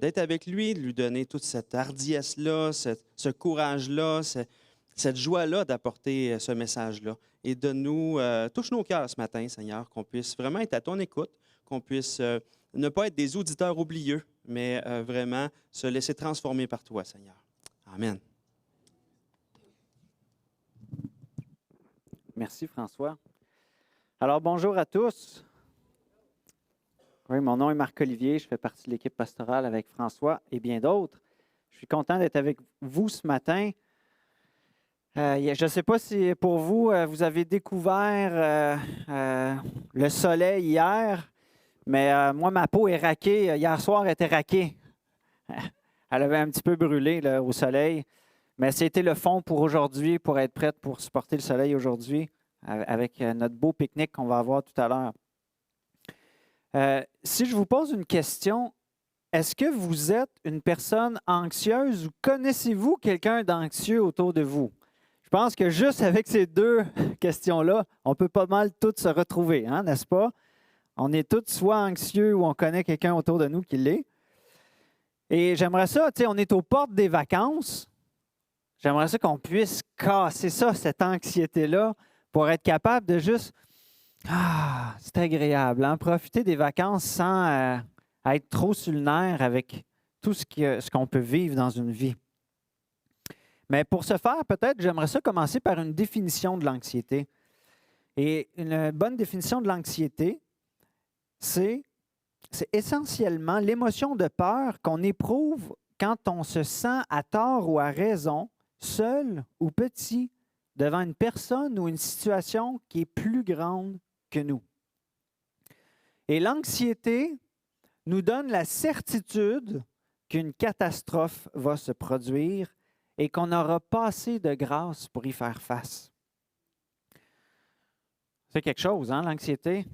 d'être avec lui, de lui donner toute cette hardiesse-là, ce courage-là, cette joie-là d'apporter ce message-là. Et touche nos cœurs ce matin, Seigneur, qu'on puisse vraiment être à ton écoute, qu'on puisse ne pas être des auditeurs oublieux, mais vraiment se laisser transformer par toi, Seigneur. Amen. Merci, François. Alors, bonjour à tous. Oui, mon nom est Marc-Olivier, je fais partie de l'équipe pastorale avec François et bien d'autres. Je suis content d'être avec vous ce matin. Je ne sais pas si pour vous, vous avez découvert le soleil hier, mais moi, ma peau est raquée. Hier soir, elle était raquée. Elle avait un petit peu brûlé là, au soleil. Mais c'était le fond pour aujourd'hui, pour être prête pour supporter le soleil aujourd'hui, avec notre beau pique-nique qu'on va avoir tout à l'heure. Si je vous pose une question, est-ce que vous êtes une personne anxieuse ou connaissez-vous quelqu'un d'anxieux autour de vous? Je pense que juste avec ces deux questions-là, on peut pas mal toutes se retrouver, hein, n'est-ce pas? On est tous soit anxieux ou on connaît quelqu'un autour de nous qui l'est. Et j'aimerais ça, tu sais, on est aux portes des vacances. J'aimerais ça qu'on puisse casser ça, cette anxiété-là, pour être capable de juste, c'est agréable, hein, profiter des vacances sans être trop sur le nerf avec tout ce qu'on peut vivre dans une vie. Mais pour ce faire, peut-être, j'aimerais ça commencer par une définition de l'anxiété. Et une bonne définition de l'anxiété, c'est essentiellement l'émotion de peur qu'on éprouve quand on se sent à tort ou à raison, seul ou petit, devant une personne ou une situation qui est plus grande que nous. Et l'anxiété nous donne la certitude qu'une catastrophe va se produire et qu'on n'aura pas assez de grâce pour y faire face. C'est quelque chose, hein, l'anxiété?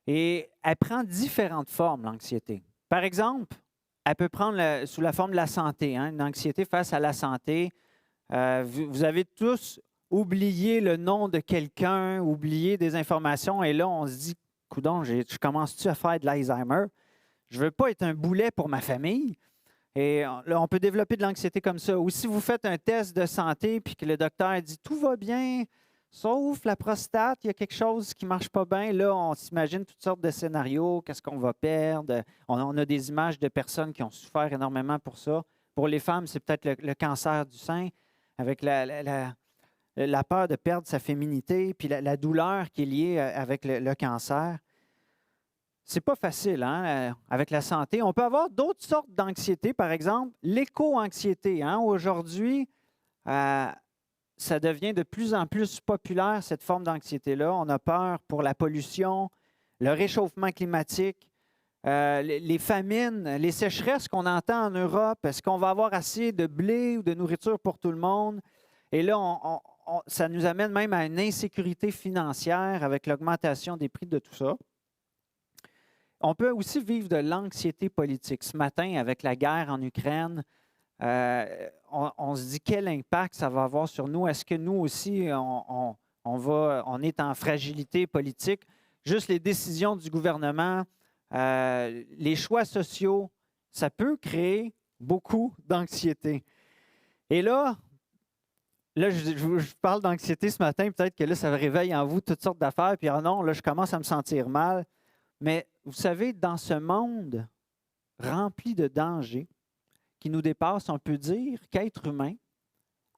Et elle prend différentes formes, l'anxiété. Par exemple, elle peut prendre sous la forme de la santé, hein, une anxiété face à la santé. Vous avez tous oublié le nom de quelqu'un, oublié des informations, et là, on se dit, coudonc, je commence-tu à faire de l'Alzheimer? Je ne veux pas être un boulet pour ma famille. Et là, on peut développer de l'anxiété comme ça. Ou si vous faites un test de santé puis que le docteur dit tout va bien, sauf la prostate, il y a quelque chose qui ne marche pas bien. Là, on s'imagine toutes sortes de scénarios, qu'est-ce qu'on va perdre. On a des images de personnes qui ont souffert énormément pour ça. Pour les femmes, c'est peut-être le cancer du sein, avec la peur de perdre sa féminité, puis la douleur qui est liée avec le cancer. C'est pas facile, hein, avec la santé. On peut avoir d'autres sortes d'anxiété, par exemple, l'éco-anxiété. Hein. Aujourd'hui, ça devient de plus en plus populaire, cette forme d'anxiété-là. On a peur pour la pollution, le réchauffement climatique, les famines, les sécheresses qu'on entend en Europe. Est-ce qu'on va avoir assez de blé ou de nourriture pour tout le monde? Et là, ça nous amène même à une insécurité financière avec l'augmentation des prix de tout ça. On peut aussi vivre de l'anxiété politique. Ce matin, avec la guerre en Ukraine, on se dit quel impact ça va avoir sur nous. Est-ce que nous aussi, on est en fragilité politique? Juste les décisions du gouvernement, les choix sociaux, ça peut créer beaucoup d'anxiété. Et là, je parle d'anxiété ce matin, peut-être que là, ça réveille en vous toutes sortes d'affaires, puis non, là, je commence à me sentir mal. Mais vous savez, dans ce monde rempli de dangers qui nous dépassent, on peut dire qu'être humain,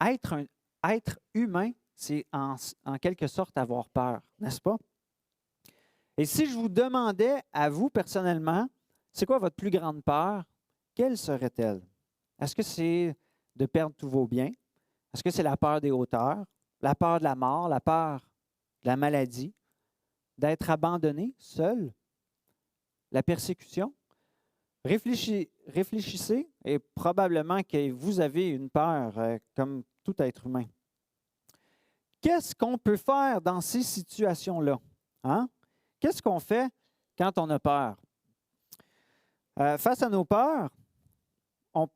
être humain, c'est en quelque sorte avoir peur, n'est-ce pas? Et si je vous demandais à vous personnellement, c'est quoi votre plus grande peur, quelle serait-elle? Est-ce que c'est de perdre tous vos biens? Est-ce que c'est la peur des hauteurs, la peur de la mort, la peur de la maladie, d'être abandonné, seul? La persécution? Réfléchissez et probablement que vous avez une peur comme tout être humain. Qu'est-ce qu'on peut faire dans ces situations-là? Hein? Qu'est-ce qu'on fait quand on a peur? Face à nos peurs, on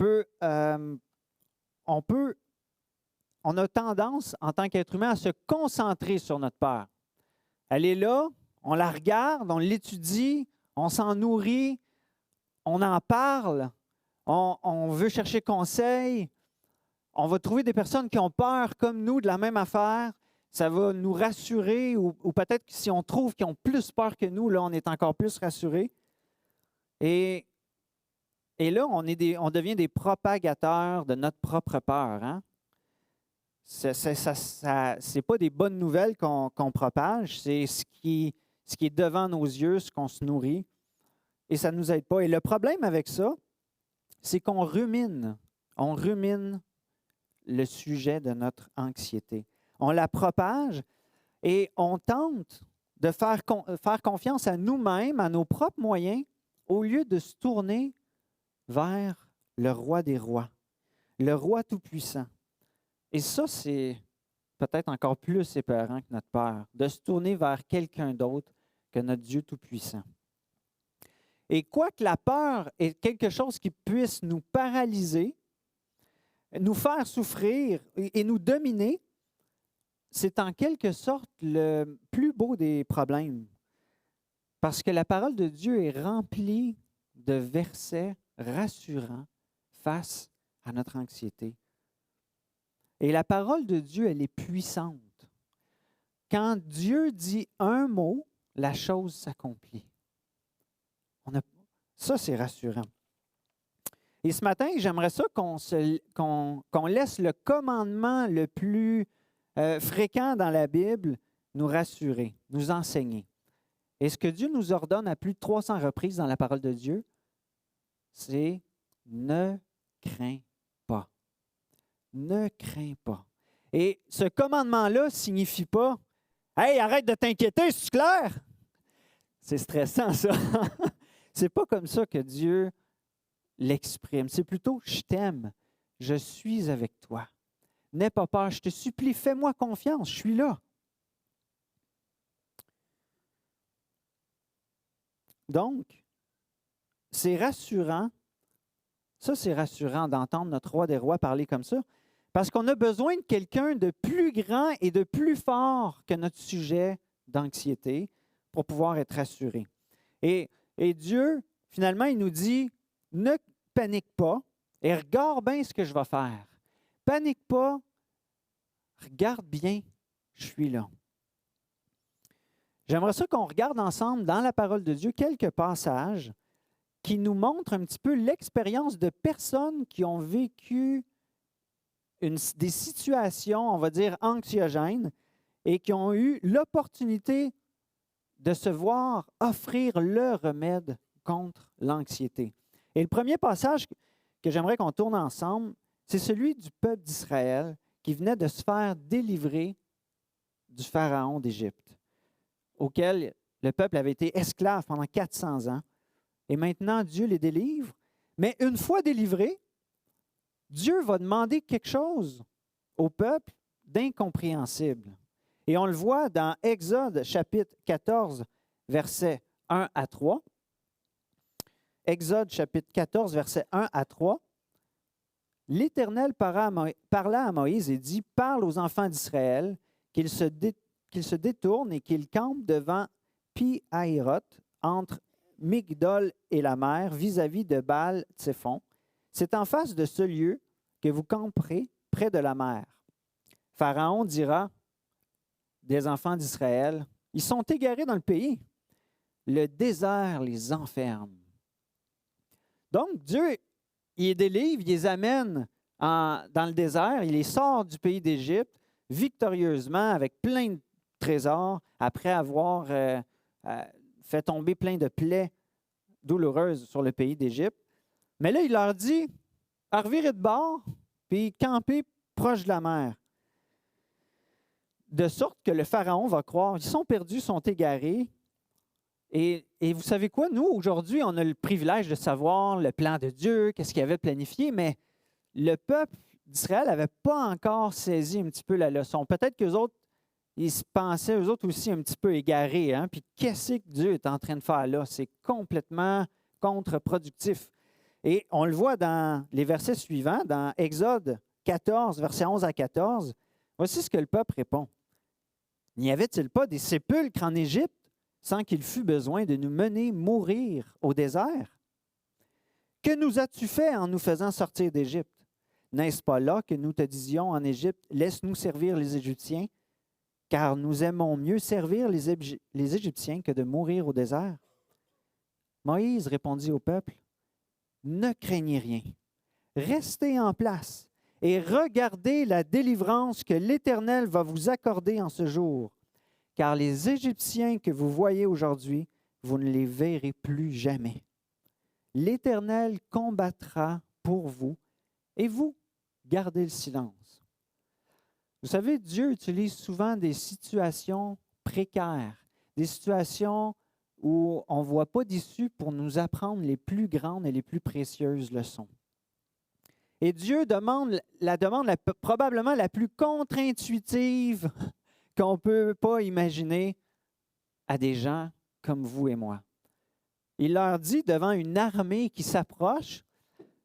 a tendance en tant qu'être humain à se concentrer sur notre peur. Elle est là, on la regarde, on l'étudie, on s'en nourrit, on en parle on veut chercher conseil, on va trouver des personnes qui ont peur comme nous de la même affaire. Ça va nous rassurer ou peut-être que si on trouve qu'ils ont plus peur que nous, là, on est encore plus rassurés. Et là, on devient des propagateurs de notre propre peur. Hein? C'est pas des bonnes nouvelles qu'on propage, c'est ce qui est devant nos yeux, ce qu'on se nourrit. Et ça ne nous aide pas. Et le problème avec ça, c'est qu'on rumine. On rumine le sujet de notre anxiété. On la propage et on tente de faire confiance à nous-mêmes, à nos propres moyens, au lieu de se tourner vers le roi des rois, le roi tout-puissant. Et ça, c'est peut-être encore plus épeurant que notre peur, de se tourner vers quelqu'un d'autre que notre Dieu tout-puissant. Et quoique la peur est quelque chose qui puisse nous paralyser, nous faire souffrir et nous dominer, c'est en quelque sorte le plus beau des problèmes. Parce que la parole de Dieu est remplie de versets rassurants face à notre anxiété. Et la parole de Dieu, elle est puissante. Quand Dieu dit un mot, la chose s'accomplit. Ça, c'est rassurant. Et ce matin, j'aimerais ça qu'on laisse le commandement le plus fréquent dans la Bible nous rassurer, nous enseigner. Et ce que Dieu nous ordonne à plus de 300 reprises dans la parole de Dieu, c'est « ne crains pas ». Ne crains pas. Et ce commandement-là ne signifie pas « Hey, arrête de t'inquiéter, c'est clair? » C'est stressant, ça. C'est pas comme ça que Dieu l'exprime. C'est plutôt « Je t'aime, je suis avec toi. N'aie pas peur, je te supplie, fais-moi confiance, je suis là. » Donc, c'est rassurant. Ça, c'est rassurant d'entendre notre roi des rois parler comme ça, parce qu'on a besoin de quelqu'un de plus grand et de plus fort que notre sujet d'anxiété pour pouvoir être rassuré. Et Dieu, finalement, il nous dit, ne panique pas et regarde bien ce que je vais faire. Panique pas, regarde bien, je suis là. J'aimerais ça qu'on regarde ensemble dans la parole de Dieu quelques passages qui nous montrent un petit peu l'expérience de personnes qui ont vécu des situations, on va dire, anxiogènes et qui ont eu l'opportunité de se voir offrir le remède contre l'anxiété. Et le premier passage que j'aimerais qu'on tourne ensemble, c'est celui du peuple d'Israël qui venait de se faire délivrer du pharaon d'Égypte, auquel le peuple avait été esclave pendant 400 ans. Et maintenant, Dieu les délivre. Mais une fois délivrés, Dieu va demander quelque chose au peuple d'incompréhensible. Et on le voit dans Exode chapitre 14, versets 1 à 3. Exode chapitre 14, versets 1 à 3. L'Éternel parla à Moïse et dit, « Parle aux enfants d'Israël qu'ils se détournent et qu'ils campent devant Pi-Hahiroth, entre Migdol et la mer, vis-à-vis de Baal-Tsephon. C'est en face de ce lieu que vous camperez près de la mer. Pharaon dira des enfants d'Israël, ils sont égarés dans le pays. Le désert les enferme. » Donc, Dieu, il les délivre, il les amène dans le désert, il les sort du pays d'Égypte victorieusement avec plein de trésors après avoir fait tomber plein de plaies douloureuses sur le pays d'Égypte. Mais là, il leur dit, revirez de bord, puis campez proche de la mer. De sorte que le Pharaon va croire, ils sont perdus, ils sont égarés. Et vous savez quoi? Nous, aujourd'hui, on a le privilège de savoir le plan de Dieu, qu'est-ce qu'il avait planifié, mais le peuple d'Israël n'avait pas encore saisi un petit peu la leçon. Peut-être qu'eux autres, ils se pensaient, eux autres aussi, un petit peu égarés. Hein? Puis qu'est-ce que Dieu est en train de faire là? C'est complètement contre-productif. Et on le voit dans les versets suivants, dans Exode 14, versets 11 à 14. Voici ce que le peuple répond. « N'y avait-il pas des sépulcres en Égypte sans qu'il fût besoin de nous mener mourir au désert? Que nous as-tu fait en nous faisant sortir d'Égypte? N'est-ce pas là que nous te disions en Égypte, laisse-nous servir les Égyptiens, car nous aimons mieux servir les Égyptiens que de mourir au désert? Moïse répondit au peuple, ne craignez rien, restez en place et regardez la délivrance que l'Éternel va vous accorder en ce jour, car les Égyptiens que vous voyez aujourd'hui, vous ne les verrez plus jamais. L'Éternel combattra pour vous et vous gardez le silence. Vous savez, Dieu utilise souvent des situations précaires, des situations où on ne voit pas d'issue pour nous apprendre les plus grandes et les plus précieuses leçons. Et Dieu demande probablement la plus contre-intuitive qu'on ne peut pas imaginer à des gens comme vous et moi. Il leur dit devant une armée qui s'approche,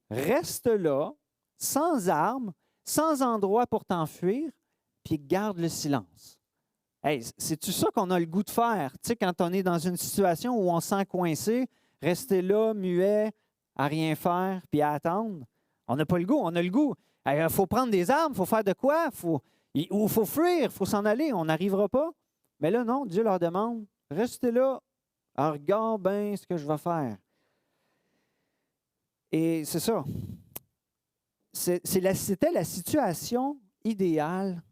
reste là, sans armes, sans endroit pour t'enfuir, puis garde le silence. Hey, c'est-tu ça qu'on a le goût de faire? Tu sais, quand on est dans une situation où on se sent coincé, rester là, muet, à rien faire, puis à attendre. On n'a pas le goût, on a le goût. Il faut prendre des armes, il faut faire de quoi? Il faut fuir, il faut s'en aller, on n'arrivera pas. Mais là, non, Dieu leur demande, restez là, regarde bien ce que je vais faire. Et c'est ça. C'était la situation idéale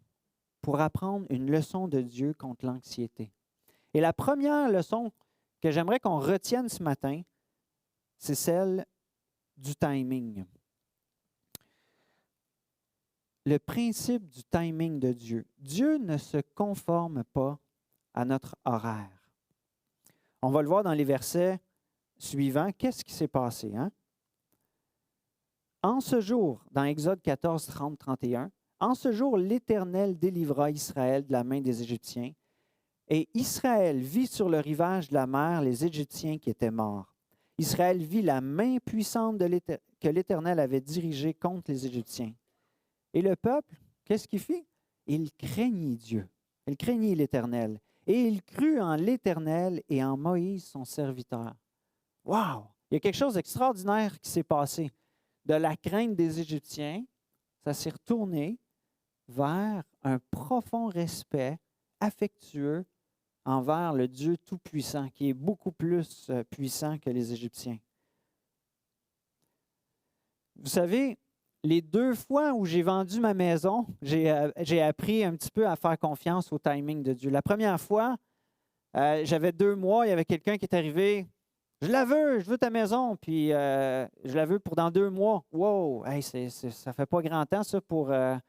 pour apprendre une leçon de Dieu contre l'anxiété. Et la première leçon que j'aimerais qu'on retienne ce matin, c'est celle du timing. Le principe du timing de Dieu. Dieu ne se conforme pas à notre horaire. On va le voir dans les versets suivants. Qu'est-ce qui s'est passé? En ce jour, dans Exode 14, 30, 31, en ce jour, l'Éternel délivra Israël de la main des Égyptiens, et Israël vit sur le rivage de la mer les Égyptiens qui étaient morts. Israël vit la main puissante que l'Éternel avait dirigée contre les Égyptiens. Et le peuple, qu'est-ce qu'il fit? Il craignit Dieu. Il craignit l'Éternel. Et il crut en l'Éternel et en Moïse, son serviteur. Wow! Il y a quelque chose d'extraordinaire qui s'est passé. De la crainte des Égyptiens, ça s'est retourné vers un profond respect affectueux envers le Dieu Tout-Puissant, qui est beaucoup plus puissant que les Égyptiens. Vous savez, les 2 fois où j'ai vendu ma maison, j'ai appris un petit peu à faire confiance au timing de Dieu. La première fois, j'avais 2 mois, il y avait quelqu'un qui est arrivé. Je veux ta maison, puis je la veux pour dans 2 mois. Wow! Hey, ça fait pas grand temps, ça, pour faire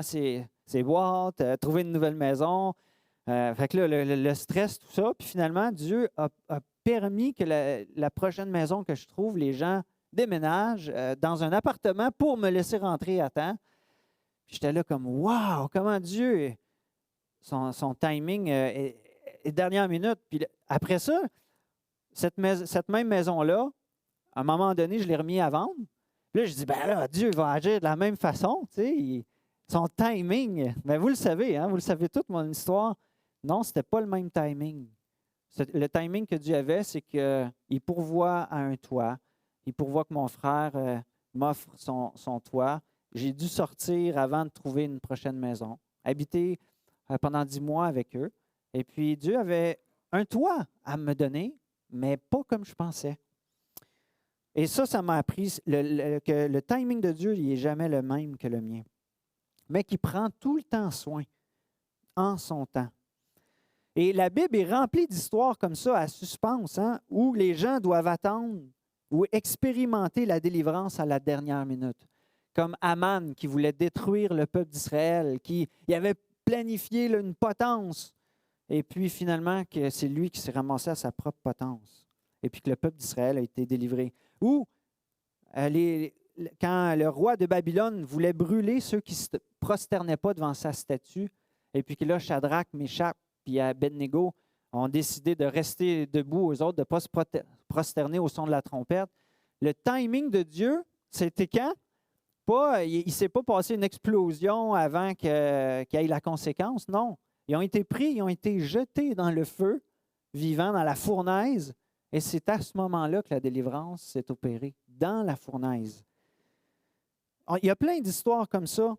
ses boîtes, trouver une nouvelle maison. Fait que là, le stress, tout ça. Puis finalement, Dieu a permis que la prochaine maison que je trouve, les gens déménagent dans un appartement pour me laisser rentrer à temps. Puis j'étais là comme, wow! Comment Dieu, son timing est dernière minute. Puis après ça, cette même maison-là, à un moment donné, je l'ai remis à vendre. Puis là, je dis, ben là, Dieu va agir de la même façon. Tu sais, son timing, ben vous le savez, vous le savez toute mon histoire. Non, ce n'était pas le même timing. Le timing que Dieu avait, c'est qu'il pourvoit à un toit. Il pourvoit que mon frère m'offre son toit. J'ai dû sortir avant de trouver une prochaine maison, habiter pendant 10 mois avec eux. Et puis, Dieu avait un toit à me donner, mais pas comme je pensais. Et ça m'a appris que le timing de Dieu n'est jamais le même que le mien, mais qu'il prend tout le temps soin en son temps. Et la Bible est remplie d'histoires comme ça, à suspense, où les gens doivent attendre ou expérimenter la délivrance à la dernière minute. Comme Aman qui voulait détruire le peuple d'Israël, qui avait planifié une potence. Et puis finalement, que c'est lui qui s'est ramassé à sa propre potence. Et puis que le peuple d'Israël a été délivré. Ou quand le roi de Babylone voulait brûler ceux qui ne se prosternaient pas devant sa statue, et puis que là, Shadrach, Meshach et Abednego ont décidé de rester debout, aux autres, de ne pas se prosterner au son de la trompette. Le timing de Dieu, c'était quand? Il ne s'est pas passé une explosion avant qu'il y ait la conséquence, non. Ils ont été pris, ils ont été jetés dans le feu, vivant dans la fournaise, Et c'est à ce moment-là que la délivrance s'est opérée, dans la fournaise. Il y a plein d'histoires comme ça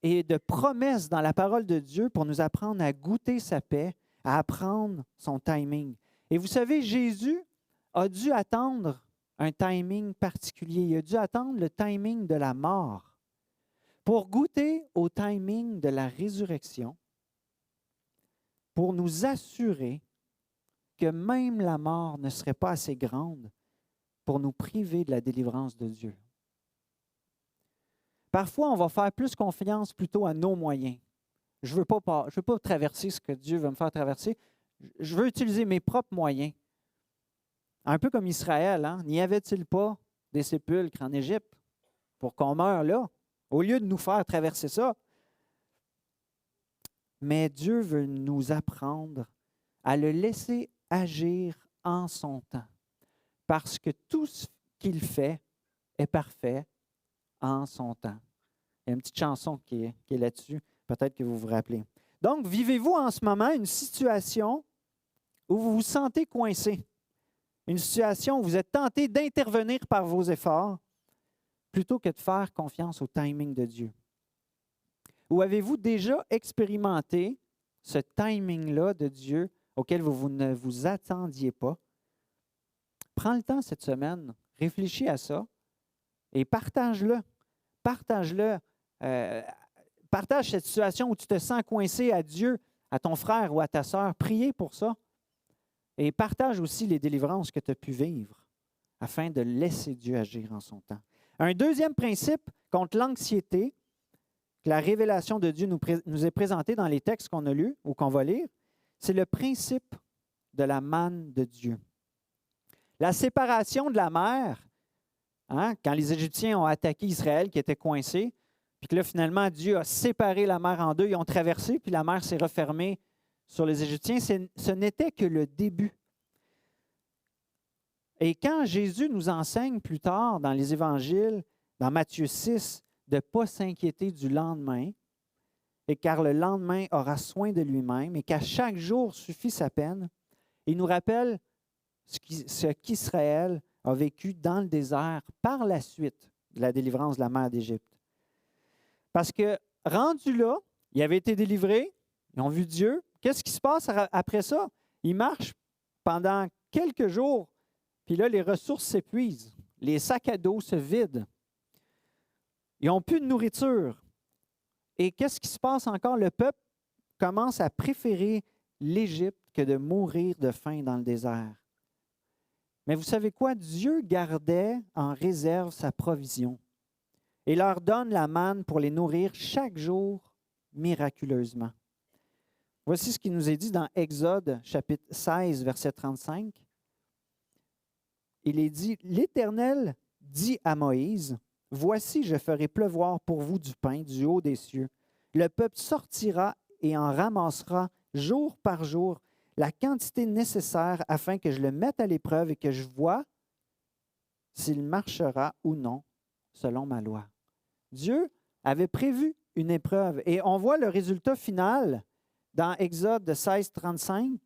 et de promesses dans la parole de Dieu pour nous apprendre à goûter sa paix, à apprendre son timing. Et vous savez, Jésus a dû attendre un timing particulier. Il a dû attendre le timing de la mort pour goûter au timing de la résurrection, pour nous assurer que même la mort ne serait pas assez grande pour nous priver de la délivrance de Dieu. Parfois, on va faire plus confiance plutôt à nos moyens. Je ne veux pas traverser ce que Dieu veut me faire traverser. Je veux utiliser mes propres moyens. Un peu comme Israël, hein? N'y avait-il pas des sépulcres en Égypte pour qu'on meure là, au lieu de nous faire traverser ça? Mais Dieu veut nous apprendre à le laisser agir en son temps, parce que tout ce qu'il fait est parfait en son temps. Il y a une petite chanson qui est là-dessus, peut-être que vous vous rappelez. Donc, vivez-vous en ce moment une situation où vous vous sentez coincé, une situation où vous êtes tenté d'intervenir par vos efforts plutôt que de faire confiance au timing de Dieu? Ou avez-vous déjà expérimenté ce timing-là de Dieu auquel vous ne vous attendiez pas? Prends le temps cette semaine, réfléchis à ça et partage-le. Partage-le. Partage cette situation où tu te sens coincé à Dieu, à ton frère ou à ta sœur. Priez pour ça. Et partage aussi les délivrances que tu as pu vivre afin de laisser Dieu agir en son temps. Un deuxième principe contre l'anxiété, que la révélation de Dieu nous est présentée dans les textes qu'on a lus ou qu'on va lire, c'est le principe de la manne de Dieu. La séparation de la mer, hein, quand les Égyptiens ont attaqué Israël qui était coincé, puis que là, finalement, Dieu a séparé la mer en deux, ils ont traversé, puis la mer s'est refermée sur les Égyptiens, ce n'était que le début. Et quand Jésus nous enseigne plus tard dans les Évangiles, dans Matthieu 6, de ne pas s'inquiéter du lendemain, et car le lendemain aura soin de lui-même, et qu'à chaque jour suffit sa peine, il nous rappelle ce qu'Israël a vécu dans le désert par la suite de la délivrance de la mer d'Égypte. Parce que rendu là, ils avaient été délivrés, ils ont vu Dieu. Qu'est-ce qui se passe après ça? Ils marchent pendant quelques jours, puis là, les ressources s'épuisent. Les sacs à dos se vident. Ils n'ont plus de nourriture. Et qu'est-ce qui se passe encore? Le peuple commence à préférer l'Égypte que de mourir de faim dans le désert. Mais vous savez quoi? Dieu gardait en réserve sa provision et leur donne la manne pour les nourrir chaque jour miraculeusement. Voici ce qui nous est dit dans Exode, chapitre 16, verset 35. Il est dit, « L'Éternel dit à Moïse, « Voici, je ferai pleuvoir pour vous du pain du haut des cieux. Le peuple sortira et en ramassera jour par jour la quantité nécessaire afin que je le mette à l'épreuve et que je vois s'il marchera ou non selon ma loi. » Dieu avait prévu une épreuve et on voit le résultat final dans Exode 16, 35.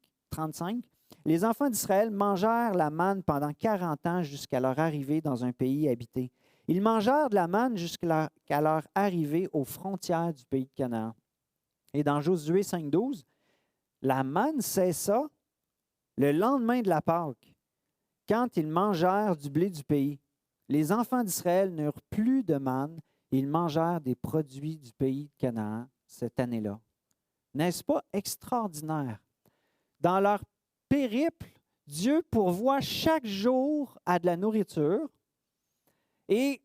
Les enfants d'Israël mangèrent la manne pendant 40 ans jusqu'à leur arrivée dans un pays habité. Ils mangèrent de la manne jusqu'à leur arrivée aux frontières du pays de Canaan. Et dans Josué 5, 12, la manne cessa le lendemain de la Pâque, quand ils mangèrent du blé du pays. Les enfants d'Israël n'eurent plus de manne, ils mangèrent des produits du pays de Canaan cette année-là. N'est-ce pas extraordinaire? Dans leur périple, Dieu pourvoit chaque jour à de la nourriture et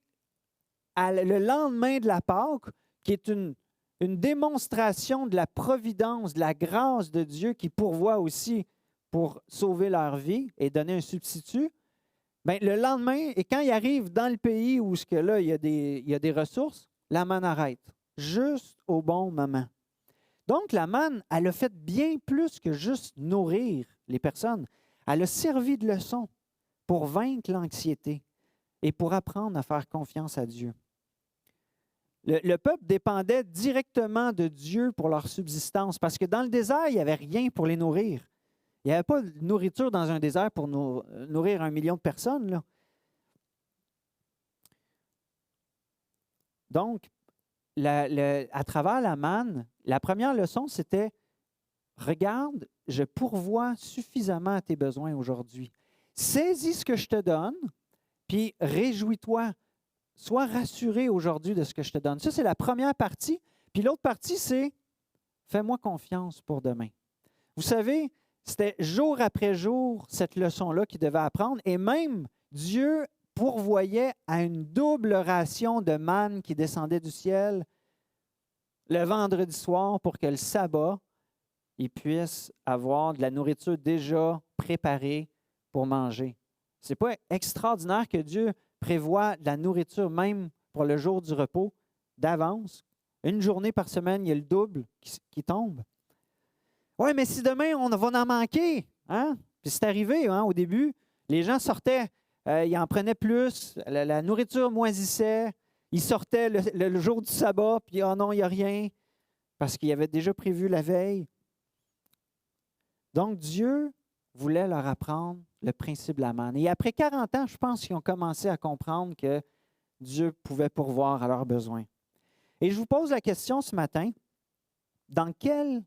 le lendemain de la Pâque, qui est une démonstration de la providence, de la grâce de Dieu qui pourvoit aussi pour sauver leur vie et donner un substitut, bien, le lendemain, et quand ils arrivent dans le pays où là, il y a des ressources, la manne arrête, juste au bon moment. Donc, la manne, elle a fait bien plus que juste nourrir les personnes. Elle a servi de leçon pour vaincre l'anxiété et pour apprendre à faire confiance à Dieu. Le peuple dépendait directement de Dieu pour leur subsistance parce que dans le désert, il n'y avait rien pour les nourrir. Il n'y avait pas de nourriture dans un désert pour nourrir 1 million de personnes, là. Donc, à travers la manne, la première leçon, c'était « Regarde, je pourvois suffisamment à tes besoins aujourd'hui. Saisis ce que je te donne, puis réjouis-toi. Sois rassuré aujourd'hui de ce que je te donne. » Ça, c'est la première partie. Puis l'autre partie, c'est « Fais-moi confiance pour demain. » Vous savez, c'était jour après jour cette leçon-là qu'il devait apprendre. Et même Dieu pourvoyait à une double ration de manne qui descendait du ciel le vendredi soir pour que le sabbat, il puisse avoir de la nourriture déjà préparée pour manger. Ce n'est pas extraordinaire que Dieu prévoit de la nourriture même pour le jour du repos d'avance. Une journée par semaine, il y a le double qui tombe. Oui, mais si demain, on va en manquer, hein? Puis c'est arrivé, hein, au début, les gens sortaient, ils en prenaient plus, la nourriture moisissait, ils sortaient le jour du sabbat, puis oh non, il n'y a rien, parce qu'il avait déjà prévu la veille. Donc, Dieu voulait leur apprendre le principe de la manne. Et après 40 ans, je pense qu'ils ont commencé à comprendre que Dieu pouvait pourvoir à leurs besoins. Et je vous pose la question ce matin, dans quel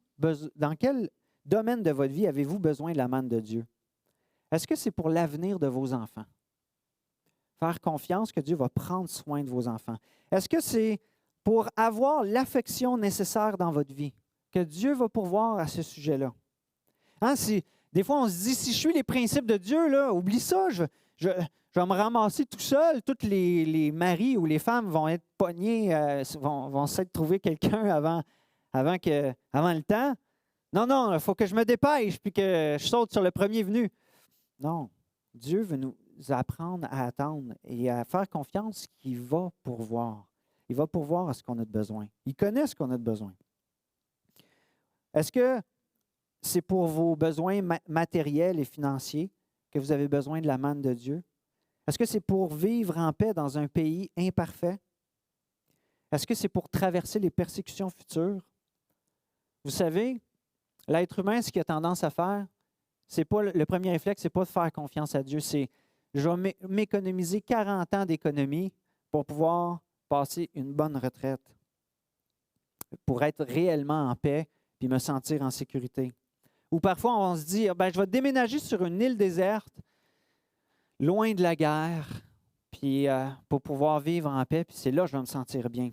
domaine de votre vie avez-vous besoin de la manne de Dieu? Est-ce que c'est pour l'avenir de vos enfants? Faire confiance que Dieu va prendre soin de vos enfants. Est-ce que c'est pour avoir l'affection nécessaire dans votre vie, que Dieu va pourvoir à ce sujet-là? Hein, des fois, on se dit, si je suis les principes de Dieu, là, oublie ça, je vais me ramasser tout seul. Tous les maris ou les femmes vont être pognés, vont s'être trouver quelqu'un avant le temps. Non, il faut que je me dépêche puis que je saute sur le premier venu. Non, Dieu veut nous apprendre à attendre et à faire confiance qu'il va pourvoir. Il va pourvoir à ce qu'on a de besoin. Il connaît ce qu'on a de besoin. Est-ce que c'est pour vos besoins matériels et financiers que vous avez besoin de la manne de Dieu? Est-ce que c'est pour vivre en paix dans un pays imparfait? Est-ce que c'est pour traverser les persécutions futures? Vous savez, l'être humain, ce qu'il a tendance à faire, c'est pas le premier réflexe, c'est pas de faire confiance à Dieu, c'est je vais m'économiser 40 ans d'économie pour pouvoir passer une bonne retraite, pour être réellement en paix puis me sentir en sécurité. Ou parfois, on se dit, je vais déménager sur une île déserte, loin de la guerre, puis pour pouvoir vivre en paix, puis c'est là que je vais me sentir bien.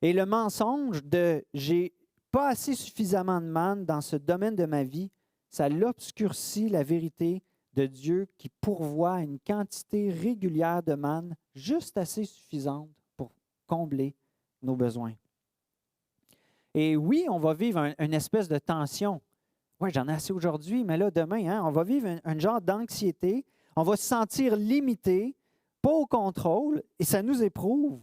Et le mensonge de « j'ai pas assez suffisamment de manne dans ce domaine de ma vie », ça l'obscurcit la vérité de Dieu qui pourvoit une quantité régulière de manne juste assez suffisante pour combler nos besoins. Et oui, on va vivre une espèce de tension. Oui, j'en ai assez aujourd'hui, mais là, demain, hein, on va vivre un genre d'anxiété. On va se sentir limité, pas au contrôle, et ça nous éprouve.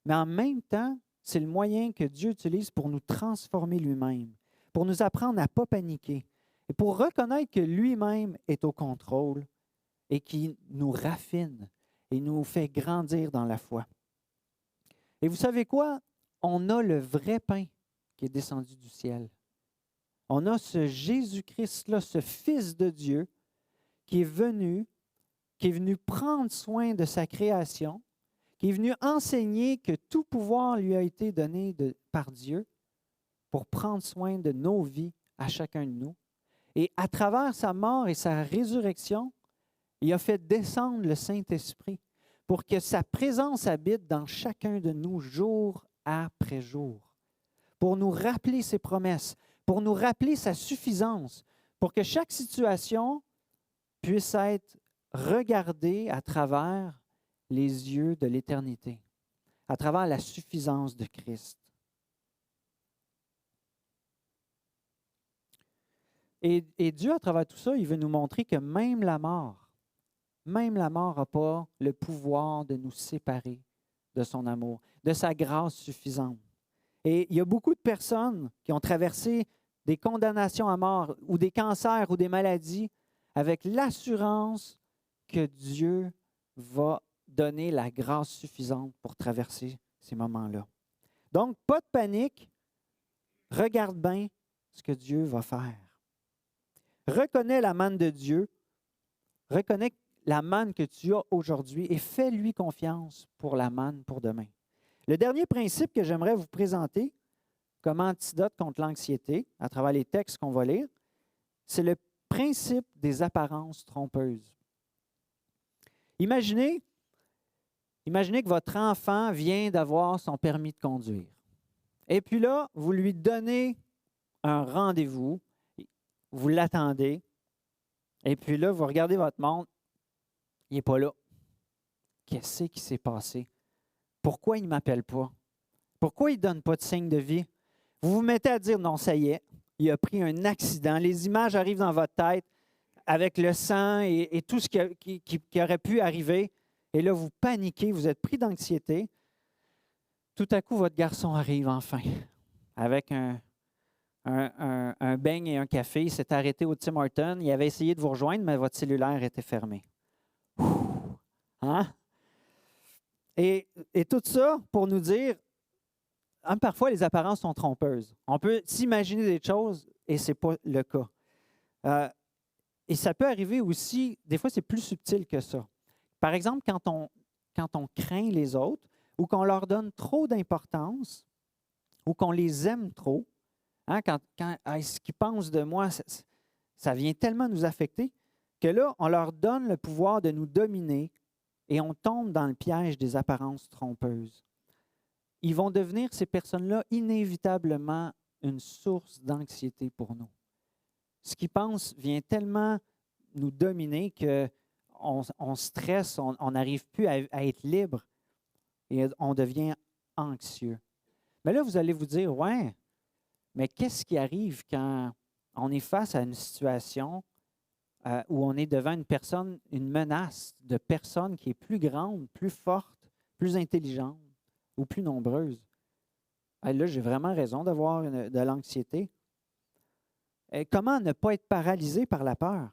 Mais en même temps, c'est le moyen que Dieu utilise pour nous transformer lui-même, pour nous apprendre à ne pas paniquer et pour reconnaître que lui-même est au contrôle et qui nous raffine et nous fait grandir dans la foi. Et vous savez quoi? On a le vrai pain qui est descendu du ciel. On a ce Jésus-Christ-là, ce Fils de Dieu, qui est venu prendre soin de sa création, qui est venu enseigner que tout pouvoir lui a été donné par Dieu pour prendre soin de nos vies à chacun de nous. Et à travers sa mort et sa résurrection, il a fait descendre le Saint-Esprit pour que sa présence habite dans chacun de nous jour après jour, pour nous rappeler ses promesses, pour nous rappeler sa suffisance, pour que chaque situation puisse être regardée à travers les yeux de l'éternité, à travers la suffisance de Christ. Et Dieu, à travers tout ça, il veut nous montrer que même la mort n'a pas le pouvoir de nous séparer de son amour, de sa grâce suffisante. Et il y a beaucoup de personnes qui ont traversé des condamnations à mort ou des cancers ou des maladies avec l'assurance que Dieu va donner la grâce suffisante pour traverser ces moments-là. Donc, pas de panique. Regarde bien ce que Dieu va faire. Reconnais la manne de Dieu, reconnais la manne que tu as aujourd'hui et fais-lui confiance pour la manne pour demain. Le dernier principe que j'aimerais vous présenter comme antidote contre l'anxiété, à travers les textes qu'on va lire, c'est le principe des apparences trompeuses. Imaginez que votre enfant vient d'avoir son permis de conduire. Et puis là, vous lui donnez un rendez-vous, vous l'attendez, et puis là, vous regardez votre montre, il n'est pas là. Qu'est-ce qui s'est passé? Pourquoi il ne m'appelle pas? Pourquoi il ne donne pas de signe de vie? Vous vous mettez à dire, non, ça y est, il a pris un accident. Les images arrivent dans votre tête avec le sang et tout ce qui aurait pu arriver. Et là, vous paniquez, vous êtes pris d'anxiété. Tout à coup, votre garçon arrive enfin avec un beigne et un café. Il s'est arrêté au Tim Hortons. Il avait essayé de vous rejoindre, mais votre cellulaire était fermé. Hein? Et tout ça pour nous dire, parfois les apparences sont trompeuses. On peut s'imaginer des choses et ce n'est pas le cas. Et ça peut arriver aussi, des fois c'est plus subtil que ça. Par exemple, quand on craint les autres ou qu'on leur donne trop d'importance ou qu'on les aime trop, hein, quand ce qu'ils pensent de moi, ça vient tellement nous affecter que là, on leur donne le pouvoir de nous dominer et on tombe dans le piège des apparences trompeuses. Ils vont devenir, ces personnes-là, inévitablement une source d'anxiété pour nous. Ce qu'ils pensent vient tellement nous dominer qu'on stresse, on n'arrive plus à être libre et on devient anxieux. Mais là, vous allez vous dire, ouais, mais qu'est-ce qui arrive quand on est face à une situation où on est devant une personne, une menace de personne qui est plus grande, plus forte, plus intelligente ou plus nombreuse? Là, j'ai vraiment raison d'avoir de l'anxiété. Et comment ne pas être paralysé par la peur?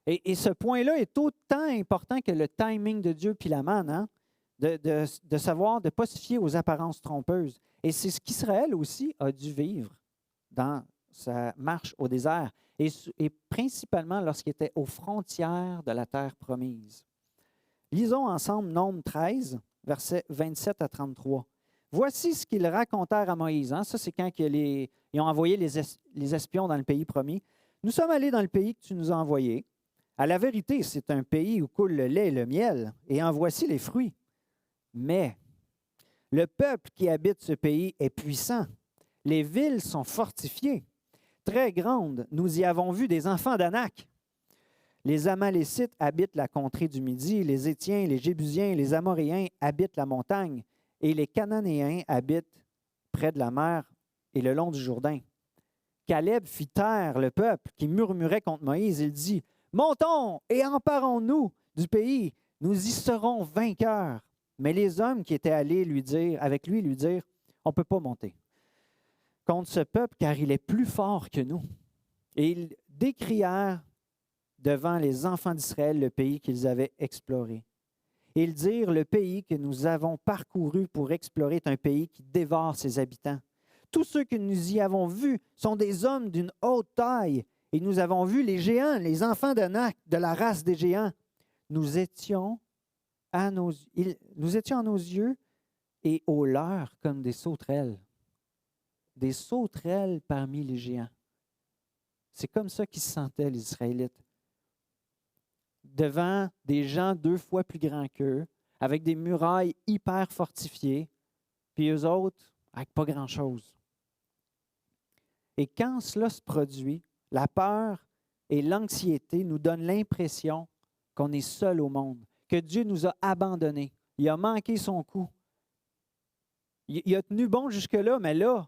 Et ce point-là est autant important que le timing de Dieu puis la manne, hein? De savoir, de ne pas se fier aux apparences trompeuses. Et c'est ce qu'Israël aussi a dû vivre dans sa marche au désert, et principalement lorsqu'il était aux frontières de la terre promise. Lisons ensemble Nombre 13, versets 27 à 33. Voici ce qu'ils racontèrent à Moïse. Hein? Ça, c'est quand ils ont envoyé les espions dans le pays promis. Nous sommes allés dans le pays que tu nous as envoyé. À la vérité, c'est un pays où coule le lait et le miel, et en voici les fruits. Mais le peuple qui habite ce pays est puissant. Les villes sont fortifiées, très grandes. Nous y avons vu des enfants d'Anak. Les Amalécites habitent la contrée du Midi, les Étiens, les Jébusiens, les Amoréens habitent la montagne, et les Cananéens habitent près de la mer et le long du Jourdain. Caleb fit taire le peuple qui murmurait contre Moïse. Il dit, « Montons et emparons-nous du pays, nous y serons vainqueurs. » Mais les hommes qui étaient allés avec lui lui dirent, « On ne peut pas monter contre ce peuple, car il est plus fort que nous. » Et ils décrièrent devant les enfants d'Israël le pays qu'ils avaient exploré. Ils dirent, « Le pays que nous avons parcouru pour explorer est un pays qui dévore ses habitants. Tous ceux que nous y avons vus sont des hommes d'une haute taille, et nous avons vu les géants, les enfants d'Anak, de la race des géants. Nous étions à nos yeux et aux leurs comme des sauterelles. » Des sauterelles parmi les géants. C'est comme ça qu'ils se sentaient, les Israélites. Devant des gens 2 fois plus grands qu'eux, avec des murailles hyper fortifiées, puis eux autres, avec pas grand-chose. Et quand cela se produit, la peur et l'anxiété nous donnent l'impression qu'on est seul au monde, que Dieu nous a abandonnés. Il a manqué son coup. Il a tenu bon jusque-là, mais là,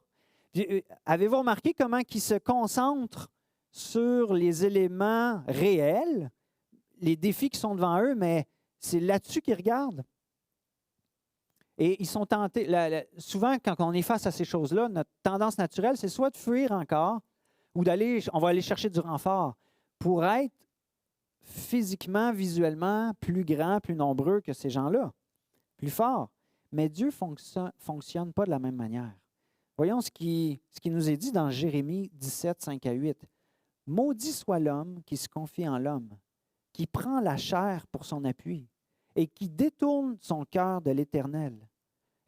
avez-vous remarqué comment il se concentre sur les éléments réels, les défis qui sont devant eux, mais c'est là-dessus qu'ils regardent? Et ils sont tentés, souvent quand on est face à ces choses-là, notre tendance naturelle, c'est soit de fuir encore ou on va aller chercher du renfort pour être physiquement, visuellement plus grand, plus nombreux que ces gens-là, plus forts. Mais Dieu ne fonctionne pas de la même manière. Voyons ce qui nous est dit dans Jérémie 17, 5 à 8. « Maudit soit l'homme qui se confie en l'homme, qui prend la chair pour son appui et qui détourne son cœur de l'Éternel.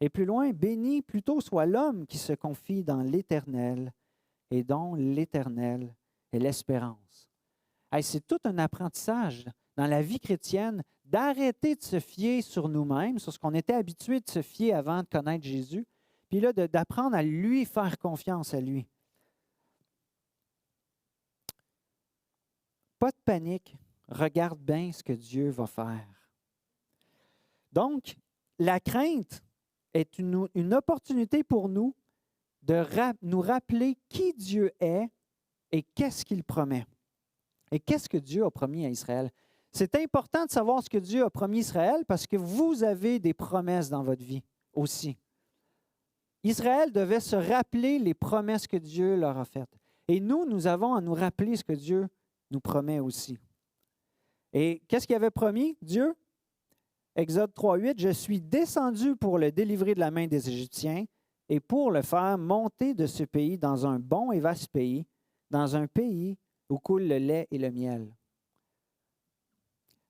Et plus loin, béni plutôt soit l'homme qui se confie dans l'Éternel et dont l'Éternel est l'espérance. Hey, c'est tout un apprentissage dans la vie chrétienne d'arrêter de se fier sur nous-mêmes, sur ce qu'on était habitué de se fier avant de connaître Jésus, puis là, d'apprendre à lui faire confiance à lui. Pas de panique. Regarde bien ce que Dieu va faire. Donc, la crainte est une opportunité pour nous de nous rappeler qui Dieu est et qu'est-ce qu'il promet. Et qu'est-ce que Dieu a promis à Israël? C'est important de savoir ce que Dieu a promis à Israël parce que vous avez des promesses dans votre vie aussi. Israël devait se rappeler les promesses que Dieu leur a faites. Et nous avons à nous rappeler ce que Dieu nous promet aussi. Et qu'est-ce qu'il avait promis, Dieu? Exode 3,8, « Je suis descendu pour le délivrer de la main des Égyptiens et pour le faire monter de ce pays dans un bon et vaste pays, dans un pays où coule le lait et le miel. »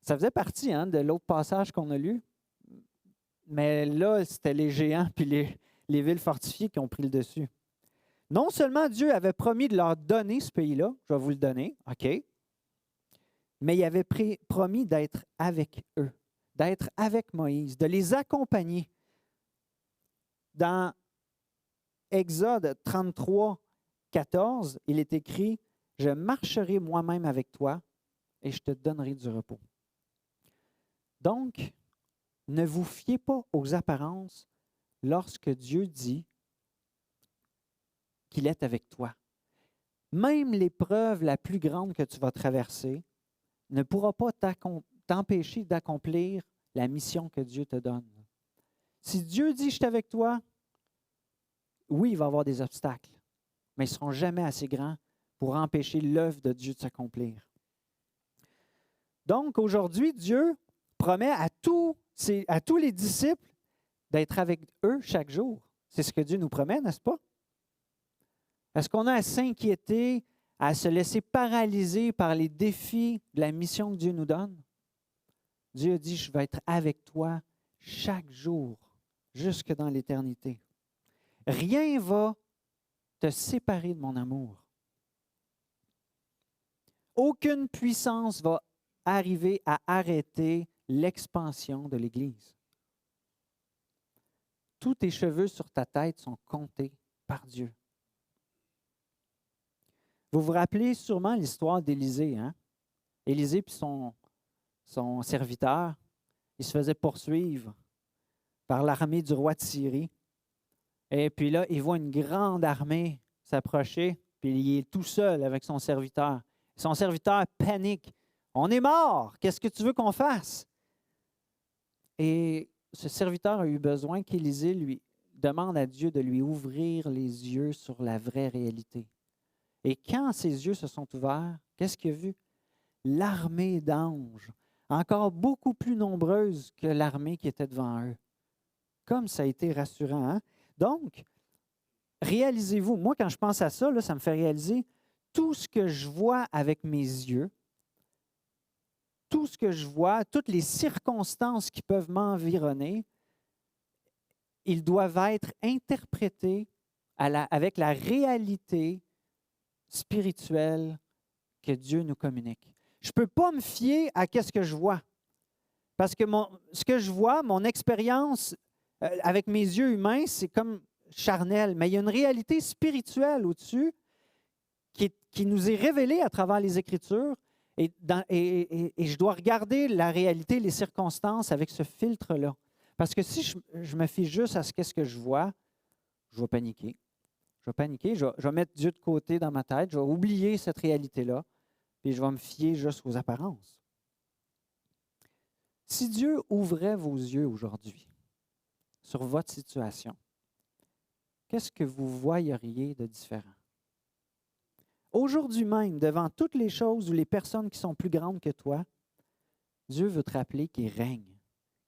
Ça faisait partie de l'autre passage qu'on a lu, mais là, c'était les géants puis les villes fortifiées qui ont pris le dessus. Non seulement Dieu avait promis de leur donner ce pays-là, je vais vous le donner, OK, mais il avait promis d'être avec eux, d'être avec Moïse, de les accompagner. Dans Exode 33, 14, il est écrit « Je marcherai moi-même avec toi et je te donnerai du repos. » Donc, ne vous fiez pas aux apparences lorsque Dieu dit qu'il est avec toi. Même l'épreuve la plus grande que tu vas traverser ne pourra pas t'empêcher d'accomplir la mission que Dieu te donne. Si Dieu dit « Je suis avec toi », oui, il va y avoir des obstacles, mais ils ne seront jamais assez grands pour empêcher l'œuvre de Dieu de s'accomplir. Donc, aujourd'hui, Dieu promet à tous les disciples d'être avec eux chaque jour. C'est ce que Dieu nous promet, n'est-ce pas? Est-ce qu'on a à s'inquiéter, à se laisser paralyser par les défis de la mission que Dieu nous donne? Dieu dit, je vais être avec toi chaque jour, jusque dans l'éternité. Rien ne va te séparer de mon amour. Aucune puissance va arriver à arrêter l'expansion de l'Église. Tous tes cheveux sur ta tête sont comptés par Dieu. Vous vous rappelez sûrement l'histoire d'Élisée, hein? Élisée puis son serviteur, il se faisait poursuivre par l'armée du roi de Syrie. Et puis là, il voit une grande armée s'approcher, puis il est tout seul avec son serviteur. Son serviteur panique. « On est mort! Qu'est-ce que tu veux qu'on fasse? » Et ce serviteur a eu besoin qu'Élisée lui demande à Dieu de lui ouvrir les yeux sur la vraie réalité. Et quand ses yeux se sont ouverts, qu'est-ce qu'il a vu? L'armée d'anges, encore beaucoup plus nombreuse que l'armée qui était devant eux. Comme ça a été rassurant, hein? Donc, réalisez-vous, moi quand je pense à ça, là, ça me fait réaliser tout ce que je vois avec mes yeux, tout ce que je vois, toutes les circonstances qui peuvent m'environner, ils doivent être interprétés avec la réalité spirituelle que Dieu nous communique. Je ne peux pas me fier à ce que je vois. Parce que ce que je vois, mon expérience avec mes yeux humains, c'est comme charnel. Mais il y a une réalité spirituelle au-dessus qui nous est révélée à travers les Écritures. Et je dois regarder la réalité, les circonstances avec ce filtre-là. Parce que si je me fie juste à ce que je vois, je vais paniquer. Je vais mettre Dieu de côté dans ma tête, je vais oublier cette réalité-là, puis je vais me fier juste aux apparences. Si Dieu ouvrait vos yeux aujourd'hui sur votre situation, qu'est-ce que vous voyeriez de différent? Aujourd'hui même, devant toutes les choses ou les personnes qui sont plus grandes que toi, Dieu veut te rappeler qu'il règne,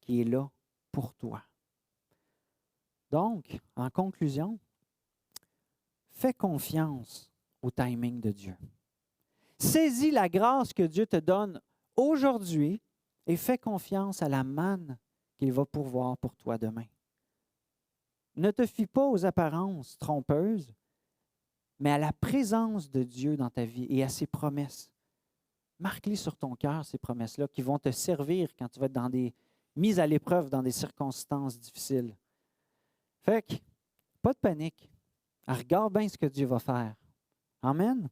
qu'il est là pour toi. Donc, en conclusion, fais confiance au timing de Dieu. Saisis la grâce que Dieu te donne aujourd'hui et fais confiance à la manne qu'il va pourvoir pour toi demain. Ne te fie pas aux apparences trompeuses, mais à la présence de Dieu dans ta vie et à ses promesses. Marque-les sur ton cœur, ces promesses-là, qui vont te servir quand tu vas être mises à l'épreuve dans des circonstances difficiles. Fait que, pas de panique. Regarde bien ce que Dieu va faire. Amen.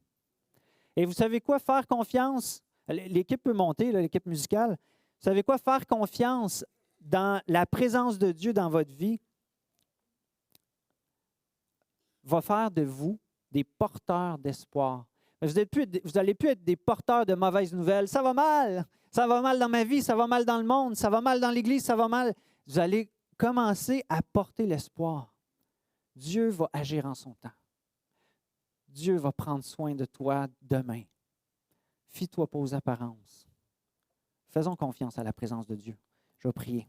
Et vous savez quoi? Faire confiance. L'équipe peut monter, là, l'équipe musicale. Vous savez quoi? Faire confiance dans la présence de Dieu dans votre vie va faire de vous des porteurs d'espoir. Vous n'allez plus être des porteurs de mauvaises nouvelles. Ça va mal dans ma vie, ça va mal dans le monde, ça va mal dans l'Église, ça va mal. Vous allez commencer à porter l'espoir. Dieu va agir en son temps. Dieu va prendre soin de toi demain. Fie-toi pas aux apparences. Faisons confiance à la présence de Dieu. Je vais prier.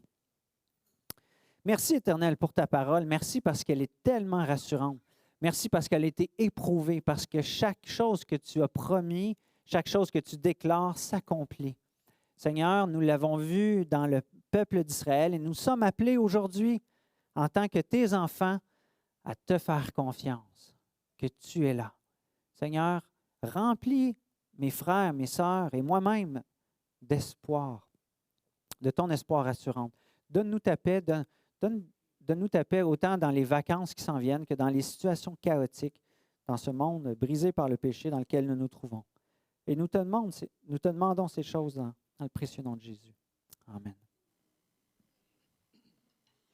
Merci, Éternel, pour ta parole. Merci parce qu'elle est tellement rassurante. Merci parce qu'elle a été éprouvée, parce que chaque chose que tu as promis, chaque chose que tu déclares s'accomplit. Seigneur, nous l'avons vu dans le peuple d'Israël et nous sommes appelés aujourd'hui, en tant que tes enfants, à te faire confiance, que tu es là. Seigneur, remplis mes frères, mes sœurs et moi-même d'espoir, de ton espoir rassurant. Donne-nous ta paix, donne-nous ta paix autant dans les vacances qui s'en viennent que dans les situations chaotiques, dans ce monde brisé par le péché dans lequel nous nous trouvons. Et nous te demandons ces choses dans le précieux nom de Jésus. Amen.